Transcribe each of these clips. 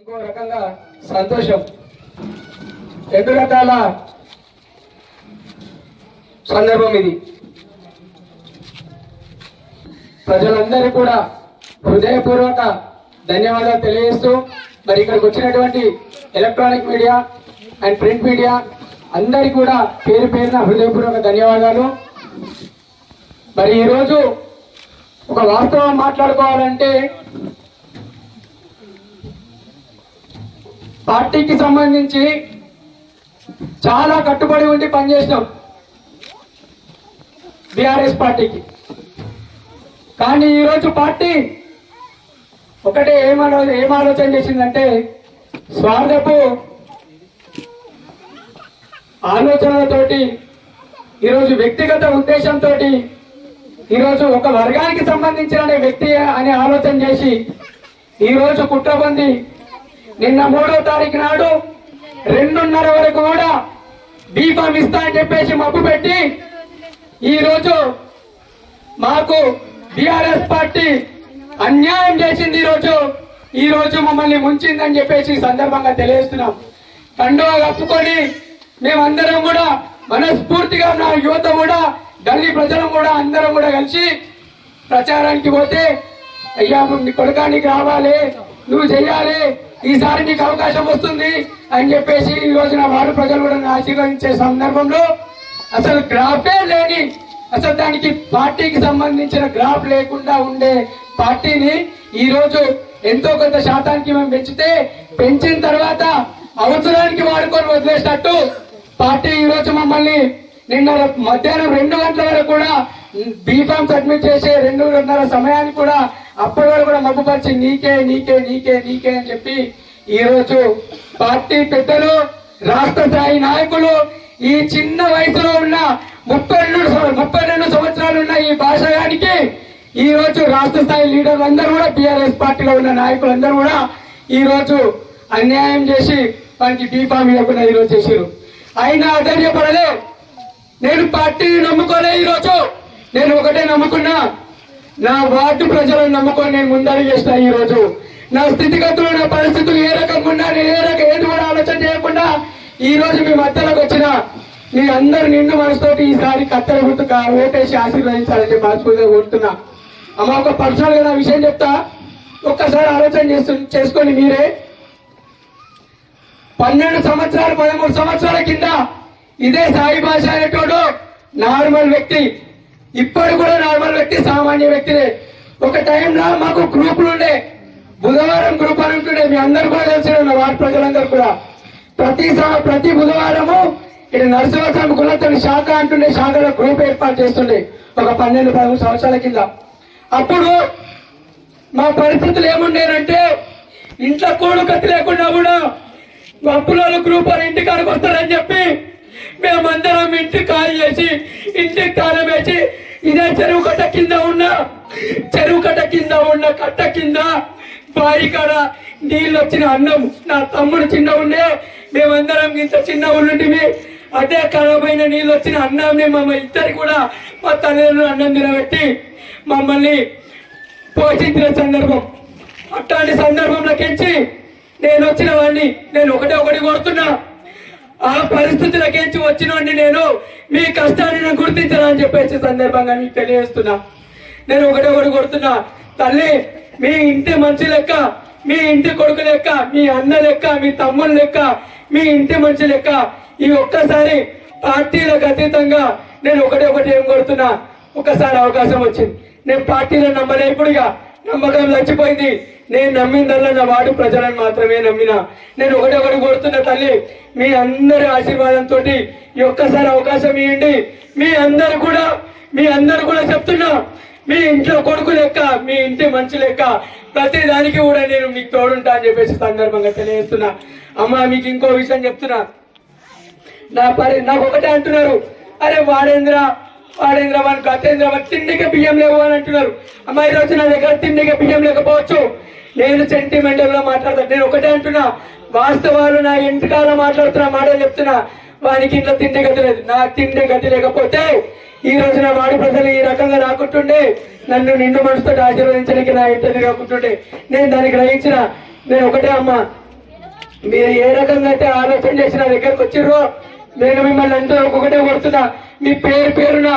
ఇంకో రకంగా సంతోషం. రెండు రకాల సందర్భం ఇది. ప్రజలందరూ కూడా హృదయపూర్వక ధన్యవాదాలు తెలియజేస్తూ మరి ఇక్కడికి వచ్చినటువంటి electronic media and print media అందరికీ కూడా పేరు పేరున హృదయపూర్వక ధన్యవాదాలు. మరి ఈరోజు ఒక వాస్తవం మాట్లాడుకోవాలంటే పార్టీకి సంబంధించి చాలా కట్టుబడి ఉండి పనిచేసినాం బీఆర్ఎస్ పార్టీకి. కానీ ఈరోజు పార్టీ ఒకటే ఏం ఆలోచన చేసిందంటే స్వార్థపు ఆలోచనలతోటి ఈరోజు వ్యక్తిగత ఉద్దేశంతో ఈరోజు ఒక వర్గానికి సంబంధించిన వ్యక్తి అనే ఆలోచన చేసి ఈరోజు కుట్రబంది నిన్న 3వ తారీఖు నాడు 2:30 వరకు కూడా బీఫామ్ ఇస్తా అని చెప్పేసి మబ్బు పెట్టి ఈరోజు మాకు బీఆర్ఎస్ పార్టీ అన్యాయం చేసింది. ఈరోజు మమ్మల్ని ముంచిందని చెప్పేసి సందర్భంగా తెలియజేస్తున్నాం. కండువా కప్పుకొని మేమందరం కూడా మనస్ఫూర్తిగా నా యువత కూడా ఢిల్లీ ప్రజలు కూడా అందరం కూడా కలిసి ప్రచారానికి పోతే అయ్యా నీ కొడుకానికి రావాలి, నువ్వు చెయ్యాలి, ఈసారి నీకు అవకాశం వస్తుంది అని చెప్పేసి ఈ రోజు నా వార్డు ప్రజలు కూడా ఆశీర్వదించే సందర్భంలో అసలు గ్రాఫే లేని, అసలు దానికి పార్టీకి సంబంధించిన గ్రాఫ్ లేకుండా ఉండే పార్టీని ఈ రోజు ఎంతో కొంత శాతానికి మేము పెంచిన తర్వాత అవసరానికి వాడుకొని వదిలేసినట్టు పార్టీ ఈ రోజు మమ్మల్ని నిన్న మధ్యాహ్నం 2 గంటల వరకు కూడా బీఫామ్ సబ్మిట్ చేసే 2:30 సమయానికి కూడా అప్పటి వరకు కూడా మబ్బుపరిచి నీకే నీకే నీకే నీకే అని చెప్పి ఈ రోజు పార్టీ పెద్దలు, రాష్ట్ర స్థాయి నాయకులు, ఈ చిన్న వయసులో ఉన్న 32 సంవత్సరాలు ఉన్న ఈ భాషగానికి ఈ రోజు రాష్ట్ర స్థాయి లీడర్లు అందరూ కూడా బీఆర్ఎస్ పార్టీలో ఉన్న నాయకులందరూ కూడా ఈ రోజు అన్యాయం చేసి వారికి బీఫామ్ ఇవ్వకుండా ఈ రోజు చేశారు. అయినా ఆశ్చర్యపడలే. నేను పార్టీని నమ్ముకోలే. ఈరోజు నేను ఒకటే నమ్ముకున్నా, నా వార్డు ప్రజలను నమ్ముకొని నేను ముందడుగు చేసిన. ఈ రోజు నా స్థితిగతులు, నా పరిస్థితులు ఏ రకంగా ఉన్నా నేను ఏది కూడా ఆలోచన చేయకుండా ఈ రోజు మీ మధ్యలోకి వచ్చిన మీ అందరు నిండు మనసుతోటి ఈసారి కత్తెర గుర్తుగా ఓటేసి ఆశీర్వదించాలని చెప్పి మనస్ఫూర్తిగా కోరుతున్నా. అమ్మ ఒక పర్సనల్ గా నా విషయం చెప్తా, ఒక్కసారి ఆలోచన చేసుకొని మీరే. 12 సంవత్సరాలు 13 సంవత్సరాల కింద ఇదే సాయి భాష అనేటోడు నార్మల్ వ్యక్తి, ఇప్పుడు కూడా నార్మల్ వ్యక్తి, సామాన్య వ్యక్తినే. ఒక టైంలో మాకు గ్రూపులు ఉండే, బుధవారం గ్రూప్ అని ఉంటుండే. మీ అందరు కూడా తెలిసిన వార్డు ప్రజలందరూ కూడా ప్రతి బుధవారము ఇక్కడ నరసింహస్వామి గుణతోని శాఖ అంటుండే, శాఖలో గ్రూప్ ఏర్పాటు చేస్తుండే ఒక 12-13 సంవత్సరాల కింద. అప్పుడు మా పరిస్థితులు ఏముండేనంటే ఇంట్లో కూడు కత్తి లేకుండా కూడా అప్పులలో గ్రూప్ అని ఇంటికాడికి వస్తారని చెప్పి మేమందరం ఇంటి ఖాళీ చేసి ఇంటికి తాళం వేసి ఇదే చెరువు కట్ట కింద ఉన్న కట్ట కింద బావి కాడ నీళ్ళు వచ్చిన అన్నం, నా తమ్ముడు చిన్న ఉండే, మేమందరం ఇంత చిన్న ఉండి అదే ఖరాబైన నీళ్ళు వచ్చిన అన్నాన్ని మమ్మల్ని ఇద్దరు కూడా మా తల్లిదండ్రులు అన్నం తినబెట్టి మమ్మల్ని పోషించిన సందర్భం. అట్లాంటి సందర్భంలోకించి నేను వచ్చిన వాడిని నేను ఒకటి కొడుతున్నా. ఆ పరిస్థితులకించి వచ్చిన వాడిని నేను మీ కష్టాన్ని నేను గుర్తించాలని చెప్పేసి సందర్భంగా మీకు తెలియజేస్తున్నా. నేను ఒకటి కొడుతున్నా. తల్లి, మీ ఇంటి మనిషి లెక్క, మీ ఇంటి కొడుకు లెక్క, మీ అన్న లెక్క, మీ తమ్ముడు లెక్క, మీ ఇంటి మనిషి లెక్క ఈ ఒక్కసారి పార్టీలకు అతీతంగా నేను ఒకటి ఏం కొడుతున్నా. ఒకసారి అవకాశం వచ్చింది. నేను పార్టీలను నమ్మలే. ఇప్పుడుగా నమ్మకం చచ్చిపోయింది. నేను నమ్మిందల్లా నా వార్డు ప్రజలను మాత్రమే నమ్మినా. నేను ఒకటి కొడుతున్నా. తల్లి, మీ అందరి ఆశీర్వాదంతో ఈ ఒక్కసారి అవకాశం ఇవ్వండి. మీ అందరు కూడా చెప్తున్నా, మీ ఇంట్లో కొడుకు లెక్క, మీ ఇంటి మనిషి లెక్క ప్రతి దానికి కూడా నేను మీకు తోడుంటా అని చెప్పేసి సందర్భంగా తెలియజేస్తున్నా. అమ్మ, మీకు ఇంకో విషయం చెప్తున్నా. నాకు ఒకటే అంటున్నారు, అరే వాడేంద్ర వాని గతేంద్ర తిండికి బియ్యం లేవు అని అంటున్నారు. అమ్మ, ఈ రోజు నా దగ్గర తిండికి బియ్యం లేకపోవచ్చు. నేను సెంటిమెంటల్ గా మాట్లాడతాను. నేను ఒకటే అంటున్నా, వాస్తవాలు నా ఇంటికాల మాట్లాడుతున్నా, మాటలు చెప్తున్నా. వానికి ఇంట్లో తిండి గతి లేదు. నాకు తిండి గతి లేకపోతే ఈ రోజు నా వాడి ప్రజలు ఈ రకంగా రాకుంటుండే, నన్ను నిండు మనసుతో ఆశీర్వదించడానికి నా ఇంటి రాకుంటుండే. నేను దాన్ని గ్రహించిన. నేను ఒకటే అమ్మ, మీరు ఏ రకంగా అయితే ఆలోచన చేసి నా దగ్గరకు వచ్చిర్రో నేను మిమ్మల్ని అందరూ ఒకటే కొడుతున్నా. మీ పేరు పేరున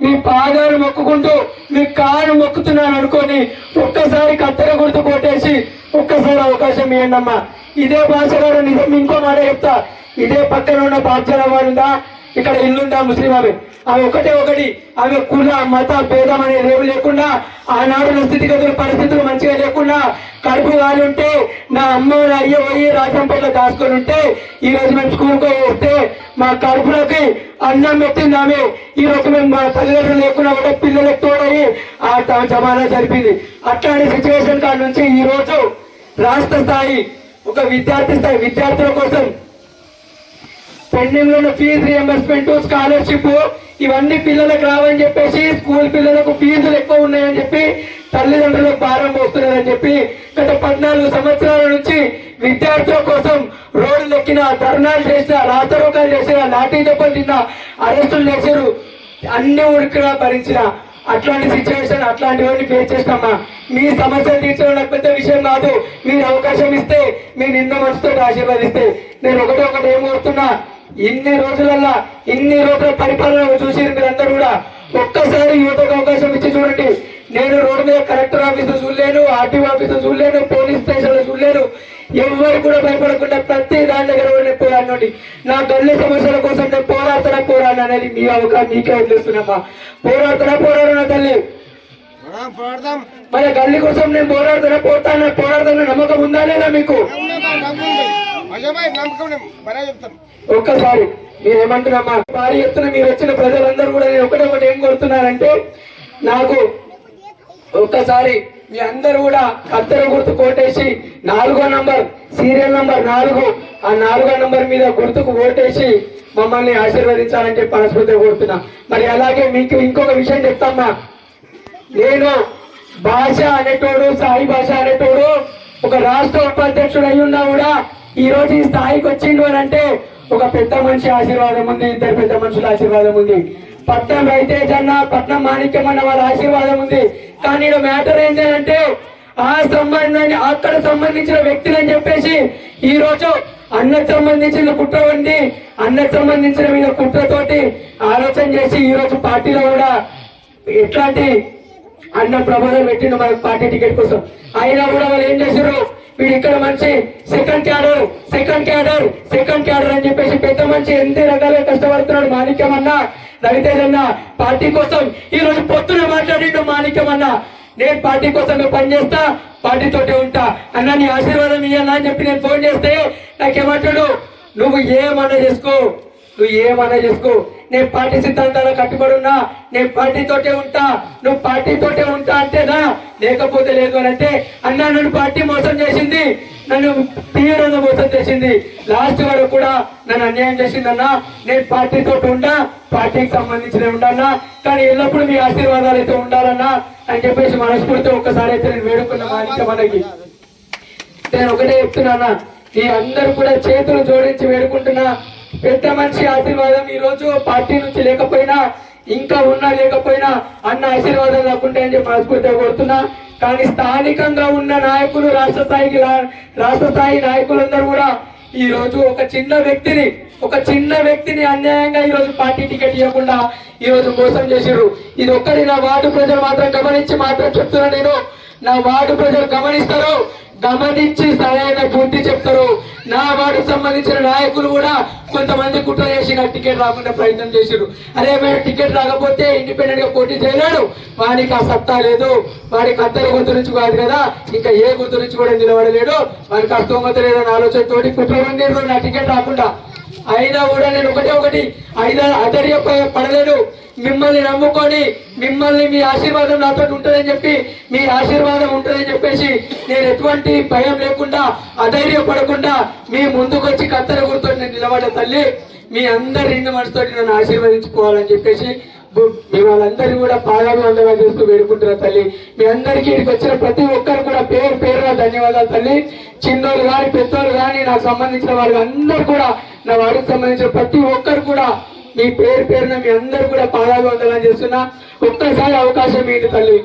మీ పాదాలు మొక్కుకుంటూ మీ కారు మొక్కుతున్నాను అనుకొని ఒక్కసారి కత్తెర గుర్తు కొట్టేసి ఒక్కసారి అవకాశం ఇవ్వండమ్మా. ఇదే భాష గారు నిజం ఇంకో మాట చెప్తా. ఇదే పక్కన ఉన్న బాధ్యత ఉందా, ఇక్కడ ఇల్లుందా ముస్లిం ఆమె ఒకటి ఆమె కుల మత భేదం అనేది ఏమి లేకుండా ఆనాడు స్థితిగతులు పరిస్థితులు మంచిగా లేకుండా కడుపు గాలి ఉంటే నా అమ్మ అయ్య పోయి రాజంపేటలో దాచుకొని ఉంటే ఈ రోజు మేము స్కూల్కి వేస్తే మా కడుపులోకి అన్నం పెట్టింది ఆమె. ఈ రోజు మేము మా తల్లిదండ్రులు లేకుండా కూడా పిల్లలకు తోడయి ఆ జమానా జరిపింది. అట్లాంటి సిచ్యువేషన్ కాడ నుంచి ఈ రోజు రాష్ట్ర స్థాయి ఒక విద్యార్థుల కోసం పెండింగ్ లో ఉన్న ఫీజు రియంబర్స్మెంట్, స్కాలర్షిప్ ఇవన్నీ పిల్లలకు రావని చెప్పేసి స్కూల్ పిల్లలకు ఫీజులు ఎక్కువ ఉన్నాయని చెప్పి తల్లిదండ్రులకు భారం పోస్తున్నారని చెప్పి గత 14 సంవత్సరాల నుంచి విద్యార్థుల కోసం రోడ్లు ఎక్కిన, ధర్నాలు చేసిన, రాతరోకాలు చేసిన, లాఠీ దెబ్బలు తిన్న, అరెస్టులు చేశారు, అన్ని ఉరికినా భరించిన అట్లాంటి సిచ్యువేషన్ అట్లాంటివన్నీ ఫేస్ చేస్తామా. మీ సమస్యలు తీర్చడం నాకు పెద్ద విషయం కాదు. మీరు అవకాశం ఇస్తే మీ నిన్న మనసుతో ఆశీర్వదిస్తే నేను ఒకటి ఏం కోరుతున్నా, ఇన్ని రోజుల పరిపాలన చూసి మీరందరూ కూడా ఒక్కసారి యువతకు అవకాశం ఇచ్చి చూడండి. నేను రోడ్డు మీద కలెక్టర్ ఆఫీసు చూడలేను, ఆర్టీఓ ఆఫీసు చూడలేను, పోలీస్ స్టేషన్లు చూడలేను. ఎవరు కూడా భయపడకుండా ప్రతి దాని దగ్గర నేను పోరాడండి. నా గల్లీ సమస్యల కోసం నేను పోరాడతాను అనేది మీ అవకాశం మీకే వదిలేస్తున్నామా. పోరాడుతున్నా తల్లి, మన గల్లీ కోసం నేను పోరాడుతున్నా నమ్మకం ఉందా లేదా మీకు? ఒక్కసారి మీరేమంటున్నామా భారీ ఎత్తున మీరు వచ్చిన ప్రజలందరూ కూడా నేను ఒకటి ఏం కోరుతున్నారంటే, నాకు ఒక్కసారి మీ అందరూ కూడా కత్తెర గుర్తు కోటేసి 4వ నంబర్ సీరియల్ నంబర్ 4 ఆ 4వ నంబర్ మీద గుర్తుకు ఓటేసి మమ్మల్ని ఆశీర్వదించాలని చెప్పి మనస్ఫూర్తిగా కోరుతున్నా. మరి అలాగే మీకు ఇంకొక విషయం చెప్తామా, నేను భాష అనేటోడు, సాయి భాష అనేటోడు ఒక రాష్ట్ర ఉపాధ్యక్షుడు అయి ఉన్నా కూడా ఈ రోజు ఈ స్థాయికి వచ్చిండు అని అంటే ఒక పెద్ద మనిషి ఆశీర్వాదం ఉంది, 2 పెద్ద మనుషుల ఆశీర్వాదం ఉంది. పట్నం రైతేజ్ అన్న, పట్నం మాణిక్యం అన్న వాళ్ళ ఆశీర్వాదం ఉంది. కానీ మ్యాటర్ ఏంటంటే అక్కడ సంబంధించిన వ్యక్తులని చెప్పేసి ఈ రోజు అన్నకు సంబంధించిన కుట్ర ఉంది, అన్నకు సంబంధించిన మీద కుట్రతోటి ఆలోచన చేసి ఈ రోజు పార్టీలో కూడా ఎట్లాంటి అన్న ప్రబోధం పెట్టిండు మనకు పార్టీ టికెట్ కోసం. అయినా కూడా వాళ్ళు ఏం చేశారు, వీడు ఇక్కడ మంచి సెకండ్ క్యాడర్ అని చెప్పేసి పెద్ద మంచి ఎన్ని రకాలుగా కష్టపడుతున్నాడు మాణిక్యం అన్న, రవితేజ్ అన్న పార్టీ కోసం. ఈ రోజు పొద్దున మాట్లాడిండు మాణిక్యం అన్న, నేను పార్టీ కోసం పనిచేస్తా, పార్టీతోటి ఉంటా అన్న, నీ ఆశీర్వాదం ఇయ్యన్నా అని చెప్పి నేను ఫోన్ చేస్తే నాకేమంటాడు, నువ్వు ఏమన్నా చేసుకో, నేను పార్టీ సిద్ధాంతాలకు కట్టుబడి ఉన్నా, నేను పార్టీతోటే ఉంటా, నువ్వు పార్టీతోటే ఉంటా అంటేనా, లేకపోతే లేదు అని అంటే అన్నా నన్ను పార్టీ మోసం చేసింది, నన్ను తీవ్రంగా మోసం చేసింది, లాస్ట్ వరకు కూడా నన్ను అన్యాయం చేసిందన్నా, నేను పార్టీతో ఉంటా, పార్టీకి సంబంధించిన ఉండాలన్నా, కానీ ఎల్లప్పుడూ మీ ఆశీర్వాదాలు అయితే ఉండాలన్నా అని చెప్పేసి మనస్ఫూర్తి ఒక్కసారి అయితే నేను వేడుకున్నా. మనకి నేను ఒకటే చెప్తున్నా, ఈ అందరూ కూడా చేతులు జోడించి వేడుకుంటున్నా, పెద్ద మనిషి ఆశీర్వాదం ఈ రోజు పార్టీ నుంచి లేకపోయినా, ఇంకా లేకపోయినా అన్న ఆశీర్వాదం లేకుంటే అని చెప్పి మనస్ఫూర్తిగా కోరుతున్నా. కానీ స్థానికంగా ఉన్న నాయకులు, రాష్ట్ర స్థాయి నాయకులందరూ కూడా ఈ రోజు ఒక చిన్న వ్యక్తిని అన్యాయంగా ఈ రోజు పార్టీ టికెట్ ఇవ్వకుండా ఈ రోజు మోసం చేశారు. ఇది ఒక్కడి నా వార్డు ప్రజలు మాత్రం గమనించి చెప్తున్నా. నేను నా వార్డు ప్రజలు గమనించి సరైన బుద్ధి చెప్తారు. నా వార్డుకు సంబంధించిన నాయకులు కూడా కొంతమంది కుట్ర చేసి నాకు టికెట్ రాకుండా ప్రయత్నం చేశారు. అదే మేము టికెట్ రాకపోతే ఇండిపెండెంట్ గా పోటీ చేయలేడు, వాడికి ఆ సత్తా లేదు, వాడికి అద్దరి గుర్తు నుంచి కాదు కదా, ఇంకా ఏ గుర్తు నుంచి కూడా నిలబడలేడు, వాడికి ఆ స్తోమత లేదని ఆలోచనతోటి కుట్ర ఉండేది నా టికెట్ రాకుండా. అయినా కూడా నేను ఒకటి పడలేడు. మిమ్మల్ని నమ్ముకొని మీ ఆశీర్వాదం నాతో ఉంటుందని చెప్పి, మీ ఆశీర్వాదం ఉంటుందని చెప్పేసి నేను ఎటువంటి భయం లేకుండా, అధైర్యపడకుండా మీ ముందుకు వచ్చి కత్తెర గుర్తు నిలబడ్డ తల్లి, మీ అందరి నిండు మనసుతోటి నన్ను ఆశీర్వదించుకోవాలని చెప్పేసి మీ వాళ్ళందరినీ కూడా పాదాలు అందగా చేస్తూ వేడుకుంటున్న తల్లి. మీ అందరికీ ఇక్కడికి వచ్చిన ప్రతి ఒక్కరు కూడా పేరుగా ధన్యవాదాలు తల్లి. చిన్నోళ్ళు కానీ పెద్దోళ్ళు కానీ నాకు సంబంధించిన వాళ్ళు అందరూ కూడా, నా వాడికి సంబంధించిన ప్రతి ఒక్కరు కూడా మీ పేరున మీ అందరూ కూడా పాదాలు వందనాలు చేస్తున్నా. ఒక్కసారి అవకాశం ఏంటి తల్లి.